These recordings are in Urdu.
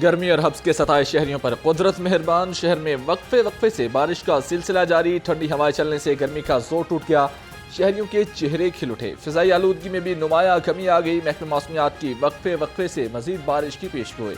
گرمی اور حبس کے ستائے شہریوں پر قدرت مہربان، شہر میں وقفے سے بارش کا سلسلہ جاری، ٹھنڈی ہوائیں چلنے سے گرمی کا زور ٹوٹ گیا، شہریوں کے چہرے کھل اٹھے، فضائی آلودگی میں بھی نمایاں کمی آ گئی، محکمہ موسمیات کی وقفے سے مزید بارش کی پیشگوئی۔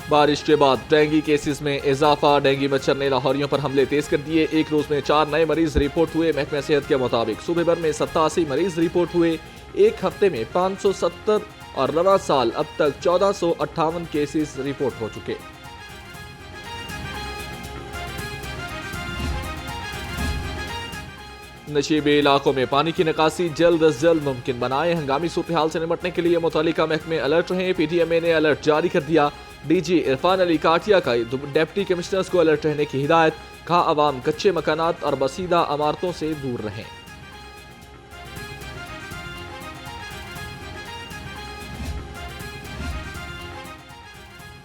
بارش کے بعد ڈینگی کیسز میں اضافہ، ڈینگی مچھر نے لاہوریوں پر حملے تیز کر دیے، ایک روز میں 4 نئے مریض رپورٹ ہوئے، محکمہ صحت کے مطابق صوبے بھر میں 87 مریض رپورٹ ہوئے، ایک ہفتے میں 570 اور رواں سال اب تک 1458 کیسز رپورٹ ہو چکے۔ نشیبے علاقوں میں پانی کی نکاسی جلد از جلد ممکن بنائیں، ہنگامی صورتحال سے نمٹنے کے لیے متعلقہ محکمے الرٹ رہیں، پی ڈی ایم اے نے الرٹ جاری کر دیا، ڈی جی عرفان علی کاٹیا کا ڈپٹی کمشنرز کو الرٹ رہنے کی ہدایت، کہا عوام کچے مکانات اور بسیدہ عمارتوں سے دور رہیں۔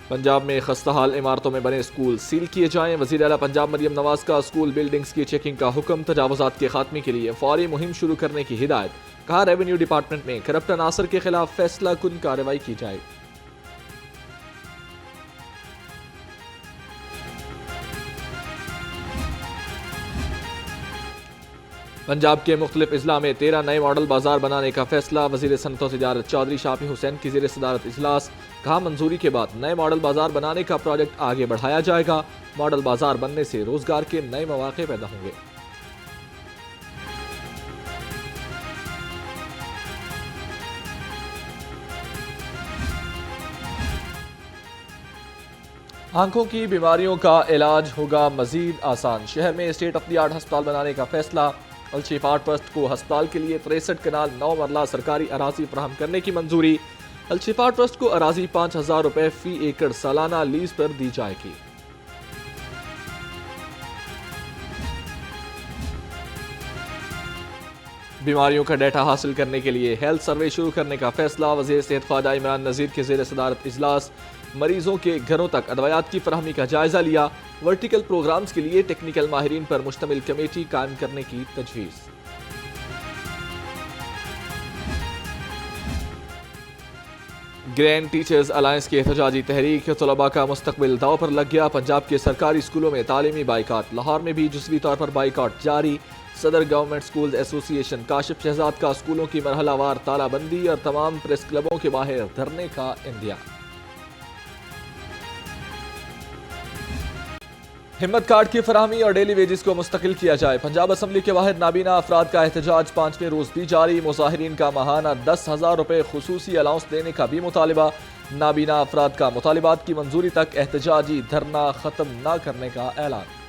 پنجاب میں خستہ حال عمارتوں میں بنے اسکول سیل کیے جائیں، وزیر اعلیٰ پنجاب مریم نواز کا اسکول بلڈنگز کی چیکنگ کا حکم، تجاوزات کے خاتمے کے لیے فوری مہم شروع کرنے کی ہدایت، کہا ریونیو ڈپارٹمنٹ میں کرپٹ عناصر کے خلاف فیصلہ کن کارروائی کی جائے۔ پنجاب کے مختلف اضلاع میں 13 نئے ماڈل بازار بنانے کا فیصلہ، وزیر صنعت و تجارت چودھری شافی حسین کی زیر صدارت اجلاس، کہا منظوری کے بعد نئے ماڈل بازار بنانے کا پروجیکٹ آگے بڑھایا جائے گا، ماڈل بازار بننے سے روزگار کے نئے مواقع پیدا ہوں گے۔ آنکھوں کی بیماریوں کا علاج ہوگا مزید آسان، شہر میں اسٹیٹ آف دی آرٹ ہسپتال بنانے کا فیصلہ، الشفا آرٹ ٹرسٹ کو ہسپتال کے لیے 63 کنال 9 مرلہ سرکاری اراضی فراہم کرنے کی منظوری، الشفا آرٹ ٹرسٹ کو اراضی 5000 روپے فی ایکڑ سالانہ لیز پر دی جائے گی۔ بیماریوں کا ڈیٹا حاصل کرنے کے لیے ہیلتھ سروے شروع کرنے کا فیصلہ، وزیر صحت خواجہ عمران نذیر کے زیر صدارت اجلاس، مریضوں کے گھروں تک ادویات کی فراہمی کا جائزہ لیا، ورٹیکل پروگرامز کے لیے ٹیکنیکل ماہرین پر مشتمل کمیٹی قائم کرنے کی تجویز۔ گرینڈ ٹیچرز الائنس کی احتجاجی تحریک، طلباء کا مستقبل داؤ پر لگ گیا، پنجاب کے سرکاری اسکولوں میں تعلیمی بائیکاٹ، لاہور میں بھی جزوی طور پر بائیکاٹ جاری، صدر گورنمنٹ اسکولز ایسوسی ایشن کاشف شہزاد کا اسکولوں کی مرحلہ وار تالہ بندی اور تمام پریس کلبوں کے باہر دھرنے کا اندیا۔ ہمت کارڈ کی فراہمی اور ڈیلی ویجز کو مستقل کیا جائے، پنجاب اسمبلی کے باہر نابینا افراد کا احتجاج 5ویں روز بھی جاری، مظاہرین کا ماہانہ 10,000 روپے خصوصی الاؤنس دینے کا بھی مطالبہ، نابینا افراد کا مطالبات کی منظوری تک احتجاجی دھرنا ختم نہ کرنے کا اعلان۔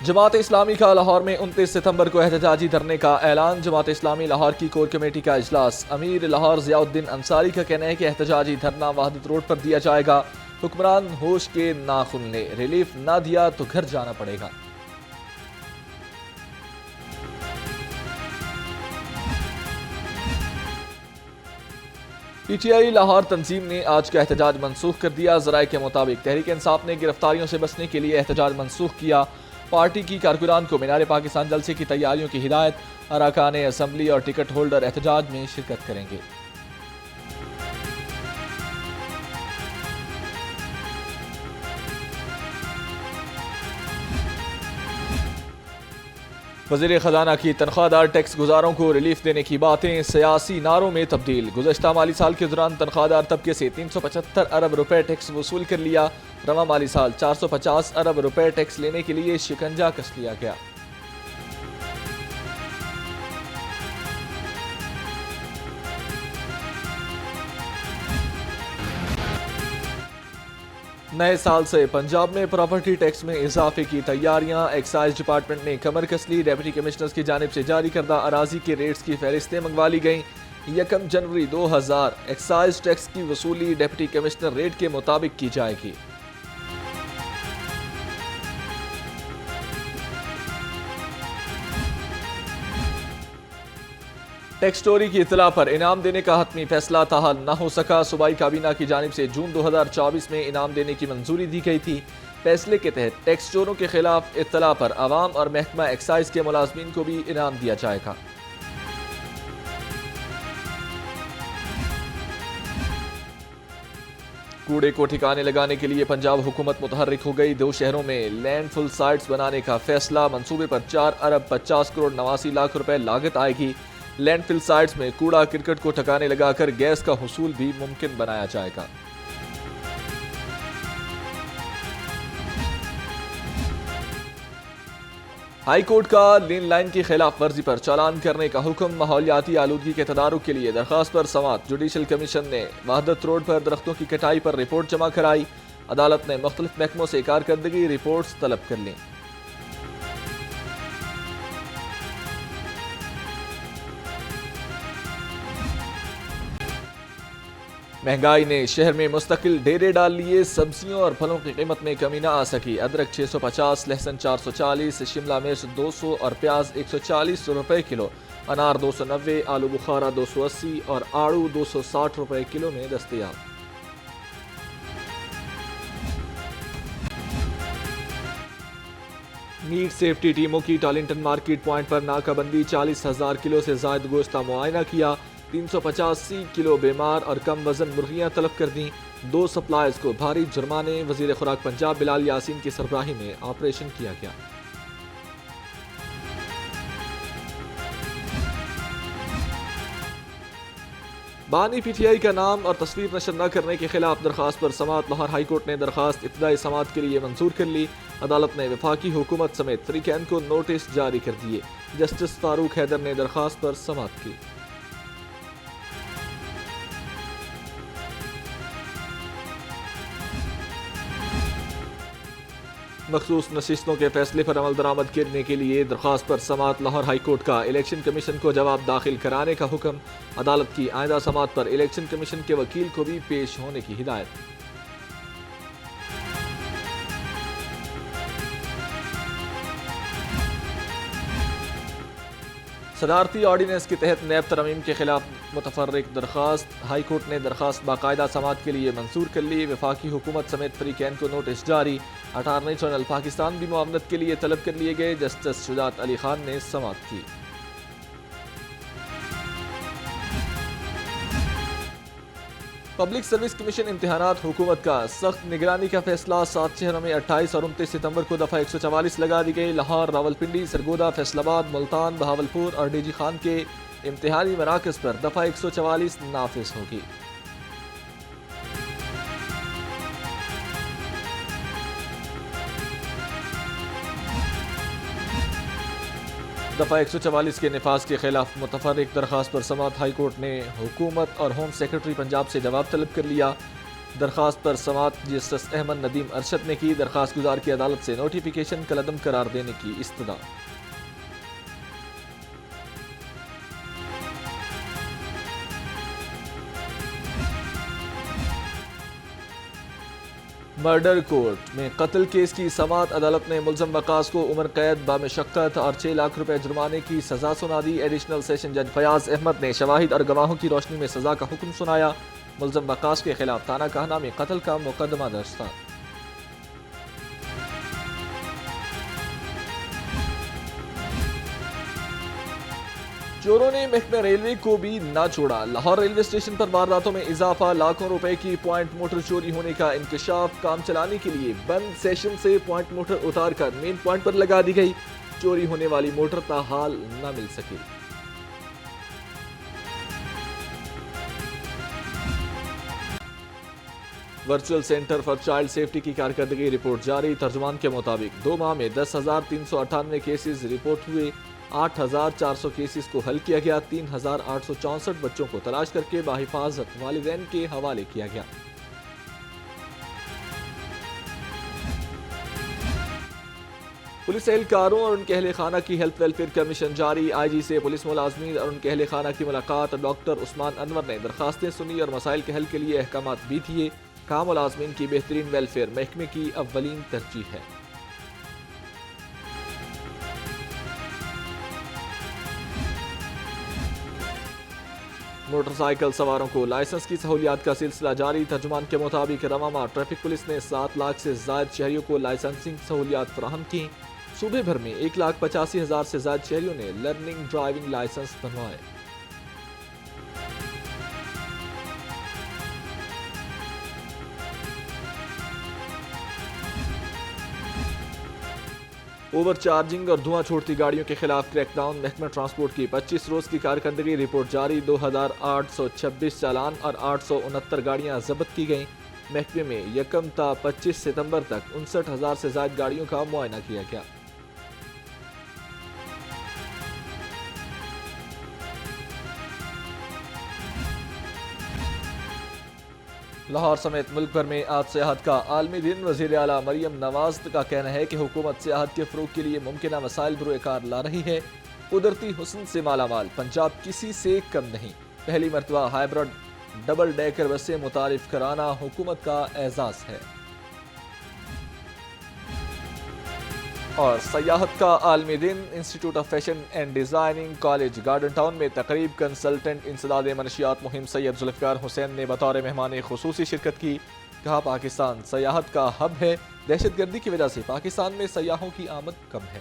جماعت اسلامی کا لاہور میں 29 ستمبر کو احتجاجی دھرنے کا اعلان، جماعت اسلامی لاہور کی کور کمیٹی کا اجلاس، امیر لاہور ضیاء الدین انصاری کا کہنا ہے کہ احتجاجی دھرنا وحدت روڈ پر دیا جائے گا، حکمران ہوش کے ناخن نے ریلیف نہ دیا تو گھر جانا پڑے گا۔ پی ٹی آئی لاہور تنظیم نے آج کا احتجاج منسوخ کر دیا، ذرائع کے مطابق تحریک انصاف نے گرفتاریوں سے بچنے کے لیے احتجاج منسوخ کیا، پارٹی کی کارکنان کو مینار پاکستان جلسے کی تیاریوں کی ہدایت، اراکان اسمبلی اور ٹکٹ ہولڈر احتجاج میں شرکت کریں گے۔ وزیر خزانہ کی تنخواہ دار ٹیکس گزاروں کو ریلیف دینے کی باتیں سیاسی نعروں میں تبدیل، گزشتہ مالی سال کے دوران تنخواہ دار طبقے سے 375 ارب روپے ٹیکس وصول کر لیا، رواں مالی سال 450 ارب روپے ٹیکس لینے کے لیے شکنجہ کس لیا گیا۔ نئے سال سے پنجاب میں پراپرٹی ٹیکس میں اضافے کی تیاریاں، ایکسائز ڈپارٹمنٹ نے کمر کس لی، ڈیپٹی کمشنرز کی جانب سے جاری کردہ اراضی کے ریٹس کی فہرستیں منگوا لی گئیں، 1 جنوری 2000 ایکسائز ٹیکس کی وصولی ڈیپٹی کمشنر ریٹ کے مطابق کی جائے گی۔ ٹیکس چوری کی اطلاع پر انعام دینے کا حتمی فیصلہ تاحال نہ ہو سکا۔ صوبائی کابینہ کی جانب سے جون 2024 میں انعام دینے کی منظوری دی گئی تھی۔ فیصلے کے تحت ٹیکس چوروں کے خلاف اطلاع پر عوام اور محکمہ ایکسائز کے ملازمین کو بھی انعام دیا جائے گا۔ کوڑے کو ٹھکانے لگانے کے لیے پنجاب حکومت متحرک ہو گئی۔ 2 شہروں میں لینڈ فل سائٹس بنانے کا فیصلہ۔ منصوبے پر 4 ارب 50 کروڑ 89 لاکھ روپے لاگت آئے گی۔ لینڈ فل سائٹس میں کوڑا کرکٹ کو ٹھکانے لگا کر گیس کا حصول بھی ممکن بنایا جائے گا۔ ہائی کورٹ کا لین لائن کی خلاف ورزی پر چالان کرنے کا حکم۔ ماحولیاتی آلودگی کے تدارک کے لیے درخواست پر سماعت۔ جوڈیشل کمیشن نے وحدت روڈ پر درختوں کی کٹائی پر رپورٹ جمع کرائی۔ عدالت نے مختلف محکموں سے کارکردگی رپورٹس طلب کر لیں۔ مہنگائی نے شہر میں مستقل ڈیرے ڈال لیے۔ سبزیوں اور پھلوں کی قیمت میں کمی نہ آ سکی۔ ادرک 650، لہسن 440، شملہ مرچ 200 اور پیاز 140 روپے کلو، انار 290، آلو بخارا 280 اور آڑو 260 روپے کلو میں دستیاب۔ میٹ سیفٹی ٹیموں کی ٹارلنگٹن مارکیٹ پوائنٹ پر ناکہ بندی۔ 40,000 کلو سے زائد گوشت کا معائنہ کیا۔ 385 کلو بیمار اور کم وزن مرغیاں طلب کر دیں۔ 2 سپلائرز کو بھاری جرمانے۔ وزیر خوراک پنجاب بلال یاسین کی سربراہی میں آپریشن کیا گیا۔ بانی پی ٹی آئی کا نام اور تصویر نشر نہ کرنے کے خلاف درخواست پر سماعت۔ لاہور ہائی کورٹ نے درخواست ابتدائی سماعت کے لیے منظور کر لی۔ عدالت نے وفاقی حکومت سمیت فریقین کو نوٹس جاری کر دیے۔ جسٹس فاروق حیدر نے درخواست پر سماعت کی۔ مخصوص نشستوں کے فیصلے پر عمل درآمد کرنے کے لیے درخواست پر سماعت۔ لاہور ہائی کورٹ کا الیکشن کمیشن کو جواب داخل کرانے کا حکم۔ عدالت کی آئندہ سماعت پر الیکشن کمیشن کے وکیل کو بھی پیش ہونے کی ہدایت۔ صدارتی آرڈیننس کے تحت نیب ترمیم کے خلاف متفرق درخواست۔ ہائی کورٹ نے درخواست باقاعدہ سماعت کے لیے منظور کر لی۔ وفاقی حکومت سمیت فریقین کو نوٹس جاری۔ اٹارنی جنرل پاکستان بھی معاونت کے لیے طلب کر لیے گئے۔ جسٹس شجاعت علی خان نے سماعت کی۔ پبلک سروس کمیشن امتحانات حکومت کا سخت نگرانی کا فیصلہ۔ 7 شہروں میں 28 اور 29 ستمبر کو دفعہ 144 لگا دی گئی۔ لاہور، راولپنڈی، سرگودا، فیصل آباد، ملتان، بہاولپور اور ڈی جی خان کے امتحانی مراکز پر دفعہ 144 نافذ ہوگی۔ دفعہ 144 کے نفاذ کے خلاف متفرق درخواست پر سماعت۔ ہائی کورٹ نے حکومت اور ہوم سیکرٹری پنجاب سے جواب طلب کر لیا۔ درخواست پر سماعت جسٹس احمد ندیم ارشد نے کی۔ درخواست گزار کی عدالت سے نوٹیفیکیشن کالعدم قرار دینے کی استدعا۔ مرڈر کورٹ میں قتل کیس کی سماعت۔ عدالت نے ملزم وقاص کو عمر قید بامشقت اور 6 لاکھ روپے جرمانے کی سزا سنا دی۔ ایڈیشنل سیشن جج فیاض احمد نے شواہد اور گواہوں کی روشنی میں سزا کا حکم سنایا۔ ملزم وقاص کے خلاف تانہ کہنا میں قتل کا مقدمہ درج تھا۔ چوروں نے محکمہ ریلوے کو بھی نہ چھوڑا۔ لاہور ریلوے اسٹیشن پر وارداتوں میں اضافہ۔ لاکھوں روپے کی پوائنٹ موٹر چوری ہونے کا انکشاف۔ کام چلانے کے لیے بند سیشن سے پوائنٹ موٹر اتار کر مین پوائنٹ پر لگا دی گئی۔ چوری ہونے والی موٹر تاحال نہ مل سکی۔ Virtual centre for child safety کی کارکردگی رپورٹ جاری۔ ترجمان کے مطابق 2 ماہ میں 10,398 کیسز رپورٹ ہوئے۔ 8,400 کیسز کو حل کیا گیا۔ 3,864 بچوں کو تلاش کر کے بحفاظت والدین کے حوالے کیا گیا۔ پولیس اہلکاروں اور ان کے اہل خانہ کی ہیلتھ ویلفیئر کمیشن جاری۔ آئی جی سے پولیس ملازمین اور ان کے اہل خانہ کی ملاقات۔ ڈاکٹر عثمان انور نے درخواستیں سنی اور مسائل کے حل کے لیے احکامات بھی دیے۔ کہا ملازمین کی بہترین ویلفیئر محکمے کی اولین ترجیح ہے۔ موٹر سائیکل سواروں کو لائسنس کی سہولیات کا سلسلہ جاری. ترجمان کے مطابق رواما ٹریفک پولیس نے 7 لاکھ سے زائد شہریوں کو لائسنسنگ سہولیات فراہم کی. صوبے بھر میں 1,85,000 سے زائد شہریوں نے لرننگ ڈرائیونگ لائسنس بنوائے. اوور چارجنگ اور دھواں چھوڑتی گاڑیوں کے خلاف کریک ڈاؤن. محکمہ ٹرانسپورٹ کی 25 روز کی کارکردگی رپورٹ جاری. 2,826 چالان اور 869 گاڑیاں ضبط کی گئیں. محکمے میں 1 تا 25 ستمبر تک 59,000 سے زائد گاڑیوں کا معائنہ کیا گیا. لاہور سمیت ملک بھر میں آج سیاحت کا عالمی دن. وزیر اعلیٰ مریم نواز کا کہنا ہے کہ حکومت سیاحت کے فروغ کے لیے ممکنہ مسائل بروئے کار لا رہی ہے. قدرتی حسن سے مالا مال پنجاب کسی سے کم نہیں. پہلی مرتبہ ہائیبرڈ ڈبل ڈیکر بسیں متعارف کرانا حکومت کا اعزاز ہے. اور سیاحت کا عالمی دن. Institute of fashion and designing college Garden Town میں تقریب. کنسلٹنٹ انسداد منشیات مہم سید ذوالفقار حسین نے بطور مہمان خصوصی شرکت کی. کہا پاکستان سیاحت کا ہب ہے. دہشت گردی کی وجہ سے پاکستان میں سیاحوں کی آمد کم ہے.